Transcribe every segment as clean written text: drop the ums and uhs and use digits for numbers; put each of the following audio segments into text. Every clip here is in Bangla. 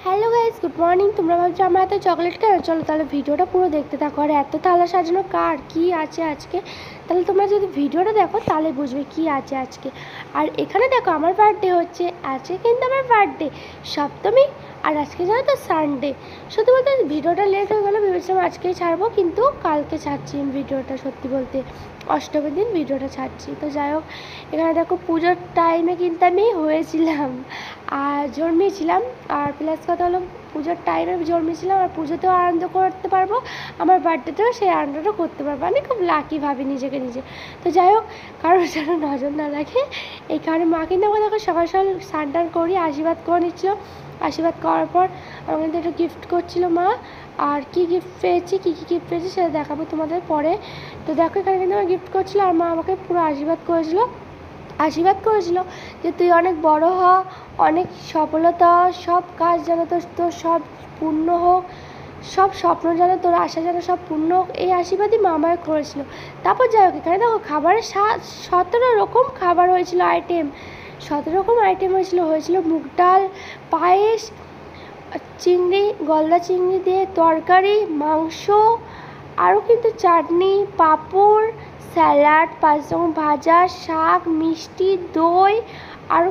Hello guys, good morning. তোমরা ভাবছো আমার এত চকলেট কেন? চলো তাহলে ভিডিওটা পুরো দেখতে থাকো। আর এত থালা সাজানো কার, কি আছে আজকে, তাহলে তোমরা যদি ভিডিওটা দেখো তাহলে বুঝবে কি আছে আজকে। আর এখানে দেখো আমার বার্থডে হচ্ছে আজকে, কিন্তু আমার বার্থডে সপ্তমী। আর আজকে জানো তো সানডে। সত্যি বলতে ভিডিওটা লেট হয়ে গেলো, ভেবেছিলাম আজকেই ছাড়বো, কিন্তু কালকে ছাড়ছি ভিডিওটা। সত্যি বলতে অষ্টমীর দিন ভিডিওটা ছাড়ছি। তো যাই হোক, এখানে দেখো পুজোর টাইমে কিন্তু আমি হয়েছিলাম আর জন্মেছিলাম। আর প্লাস কথা হলো পুজোর টাইমে জন্মেছিলাম আর পুজোতেও আনন্দ করতে পারবো, আমার বার্থডেতেও সেই আনন্দটা করতে পারবো। আমি খুব লাকি ভাবি নিজেকে নিজে। তো যাই হোক, কারোর যেন নজর না লাগে এই কারণে মা কিন্তু আমাকে দেখো সকাল সকাল স্নান টান করি আশীর্বাদ করে নিচ্ছিলো। আশীর্বাদ করার পর আমাকে কিন্তু একটু গিফট করছিলো মা। আর কি গিফট পেয়েছি, কী গিফট পেয়েছি সেটা দেখাবো তোমাদের পরে। তো দেখো এখানে কিন্তু আমার গিফট করছিলো আর মা আমাকে পুরো আশীর্বাদ করেছিল যে তুই অনেক বড় হ, অনেক সফলতা, সব কাজ যেন তোর সব পূর্ণ হোক, সব স্বপ্ন যেন তোর আশা যেন সব পূর্ণ হোক, এই আশীর্বাদই মা আমায় করেছিল। তারপর যাই হোক, এখানে দেখো খাবারের 17 রকম খাবার হয়েছিল, আইটেম 17 রকম আইটেম হয়েছিল মুগ ডাল, পায়েস, চিংড়ি, গলদা চিংড়ি দিয়ে তরকারি, মাংস, আরও কিন্তু চাটনি, পাঁপড়, স্যালাড, 5 রকম ভাজা, শাক, মিষ্টি, দই, আরও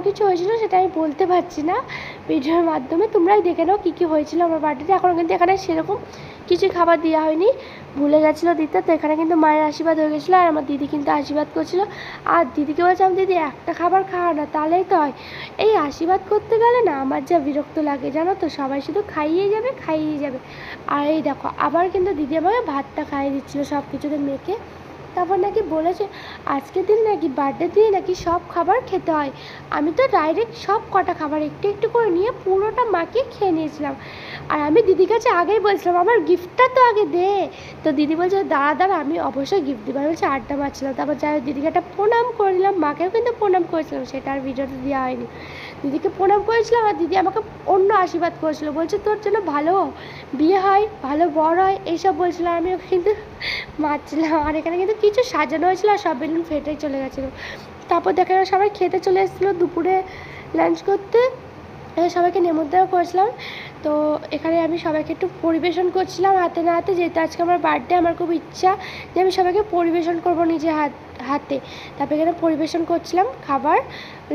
কিছু হয়েছিল, সেটা আমি বলতে পারছি না। ভিডিওর মাধ্যমে তোমরাই দেখে নাও কী কী হয়েছিল আমার বাড়িতে। এখনও কিন্তু এখানে সেরকম কিছু খাবার দেওয়া হয়নি, ভুলে গেছিলো দিতে। তো এখানে কিন্তু মায়ের আশীর্বাদ হয়ে গেছিলো আর আমার দিদি কিন্তু আশীর্বাদ করছিলো। আর দিদিকে বলছিলাম দিদি একটা খাবার খাওয়া না, তাহলেই তো হয়। এই আশীর্বাদ করতে গেলে না আমার যা বিরক্ত লাগে জানো তো, সবাই শুধু খাইয়ে যাবে। আর এই দেখো আবার কিন্তু দিদি আমাকে ভাতটা খাইয়ে দিচ্ছিলো সব কিছুতে মেখে। তারপর নাকি বলেছে আজকের দিন নাকি বার্থডে দিয়ে নাকি সব খাবার খেতে হয়। আমি তো ডাইরেক্ট সব কটা খাবার একটু একটু করে নিয়ে পুরোটা মাখিয়ে খেয়ে নিয়েছিলাম। আর আমি দিদির কাছে আগেই বলছিলাম আমার গিফটটা তো আগে দে। তো দিদি বলছে দাঁড়া আমি অবশ্যই গিফট দিই। আমি বলছি আড্ডা মারছিলাম। তারপর যাই হোক দিদিকে একটা প্রণাম করে দিলাম, মাকেও কিন্তু প্রণাম করেছিলাম, সেটা আর ভিডিওতে দেওয়া হয়নি। দিদিকে প্রণাম করেছিলাম আর দিদি আমাকে অন্য আশীর্বাদ করেছিল, বলছে তোর জন্য ভালো বিয়ে হয়, ভালো বড় হয়, এইসব বলছিল। আমিও কিন্তু মারছিলাম। আর এখানে কিন্তু কিছু সাজানো হয়েছিল আর সব বেলুন ফেটেই চলে গেছিলো। তারপর দেখা গেলো সবাই খেতে চলে এসেছিলো দুপুরে লাঞ্চ করতে, সবাইকে নিমন্ত্রণ করেছিলাম। তো এখানে আমি সবাইকে একটু পরিবেশন করছিলাম হাতে না হাতে, যেহেতু আজকে আমার বার্থডে, আমার খুব ইচ্ছা যে আমি সবাইকে পরিবেশন করবো নিজে হাতে। তারপরে এখানে পরিবেশন করছিলাম খাবার,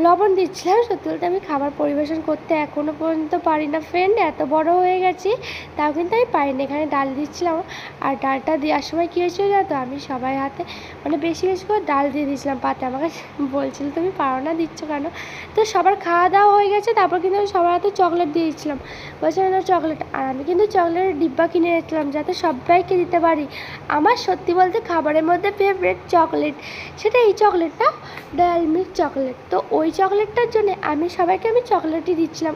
লবণ দিচ্ছিলাম। সত্যি বলতে আমি খাবার পরিবেশন করতে এখনও পর্যন্ত পারি না ফ্রেন্ড, এত বড় হয়ে গেছি তাও কিন্তু আমি পারি না। এখানে ডাল দিচ্ছিলাম আর ডালটা দেওয়ার সময় কী হয়েছিল জানো তো, আমি সবাই হাতে মানে বেশি করে ডাল দিয়ে দিয়েছিলাম পাতে। আমাকে বলছিল তুমি পারো না, দিচ্ছ কেন? তো সবার খাওয়া দাওয়া হয়ে গেছে, তারপর কিন্তু আমি সবার হাতে চকলেট দিয়ে দিচ্ছিলাম। বলছিলাম না চকলেট, আর আমি কিন্তু চকলেটের ডিব্বা কিনে রেখেছিলাম যাতে সবাইকে দিতে পারি। আমার সত্যি বলতে খাবারের মধ্যে ফেভারিট চকলেট, সেটা এই চকলেটটা ডেয়ারি মিল্ক চকলেট। তো ওই চকলেটটার জন্য আমি সবাইকে চকলেটই দিচ্ছিলাম।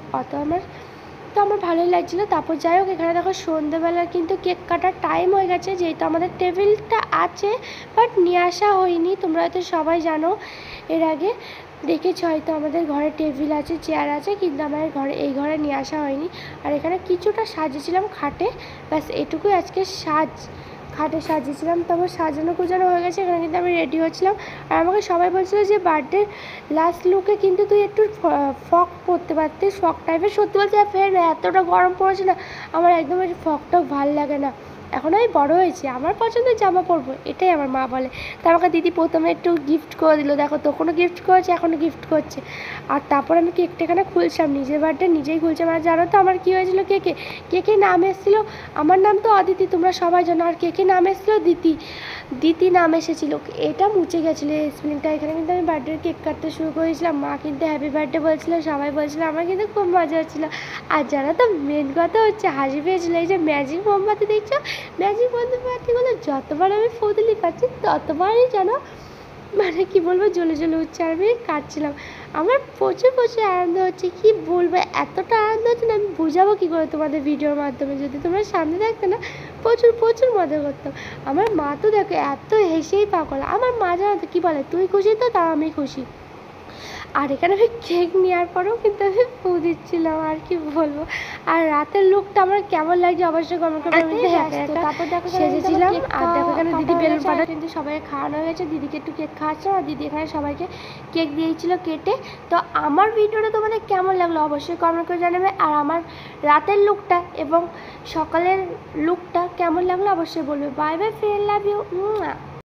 আমার ভালোই লাগছিলো। তারপর যাই হোক, এখানে দেখো সন্ধ্যেবেলা কিন্তু কেক কাটার টাইম হয়ে গেছে, যেহেতু আমাদের টেবিলটা আছে বাট নিয়ে আসা হয়নি। তোমরা হয়তো সবাই জানো, এর আগে দেখেছো হয়তো আমাদের ঘরে টেবিল আছে, চেয়ার আছে, কিন্তু আমাদের এই ঘরে নিয়ে আসা হয়নি। আর এখানে কিছুটা সাজিয়েছিলাম খাটে, ব্যাস এটুকুই আজকে খাটে সাজিয়েছিলাম। তারপর সাজানো গুজানো হয়ে গেছে, এখানে কিন্তু আমি রেডি হচ্ছিলাম। আর আমাকে সবাই বলছিল যে বার্থডে লাস্ট লুকে কিন্তু তুই একটু ফ্রক পরতে পারতিস, ফ্রক টাইপের। সত্যি বলছি ফের এতটা গরম পড়েছে না, আমার একদম ফ্রকটা ভালো লাগে না। এখন আমি বড়ো হয়েছি, আমার পছন্দের জামা পরবো, এটাই আমার মা বলে। তা আমাকে দিদি প্রথমে একটু গিফট করে দিল, দেখো তখনও গিফট করেছে, এখনও গিফট করছে। আর তারপর আমি কেকটা এখানে খুলছিলাম, নিজের বার্থডে নিজেই খুলছিলাম। আর জানো তো আমার কী হয়েছিল, কেকে নাম এসেছিলো, আমার নাম তো অদিতি, তোমরা সবাই জানো। আর কেকে নাম এসেছিলো দিতি নাম এসেছিলো। এটা মুছে গেছিলো এই স্পেলিংটা। এখানে কিন্তু আমি বার্থডের কেক কাটতে শুরু করেছিলাম, মা কিন্তু হ্যাপি বার্থডে বলছিলো, সবাই বলছিলো, আমার কিন্তু খুব মজা হচ্ছিলো। আর জানো তো মেন কথা হচ্ছে হাসি পেয়েছিলো, এই যে ম্যাজিক মোমবাতি দেখছো, ম্যাজিক মোমবাতিগুলো যতবার আমি ফুদলি পাচ্ছি ততবারই যেন মানে কি বলবো জ্বলে উঠছে। আর আমি কাটছিলাম, আমার প্রচুর আনন্দ হচ্ছে, কি বলবো, এতটা আনন্দ হচ্ছে না আমি বোঝাবো কী করে তোমাদের ভিডিওর মাধ্যমে। যদি তোমরা সামনে থাকতে না প্রচুর মজা করতাম। আমার মা তো দেখো এত হেসেই পাগল। আমার মা জানো তো কী বলে, তুই খুশি তো তাও আমি খুশি। আর এখানে আমি কেক নেওয়ার পরেও কিন্তু আমি ফু দিচ্ছিলাম, আর কি বলবো। আর রাতের লুকটা আমার কেমন লাগছে অবশ্যই কমেন্ট করে বলতে। তারপর দেখো সেজেছিলাম, আর দেখো এখানে দিদি বেলুন পাতা কিন্তু সবাইকে খাওয়ানো হয়ে গেছে। দিদিকে একটু কেক খাওয়াচ্ছে, আর দিদি এখানে সবাইকে কেক দিয়েছিল কেটে। তো আমার ভিডিওটা তোমাদের কেমন লাগলো অবশ্যই কমেন্ট করে জানাবে। আর আমার রাতের লুকটা এবং সকালের লুকটা কেমন লাগলো অবশ্যই বলবে। Bye bye friend, love you.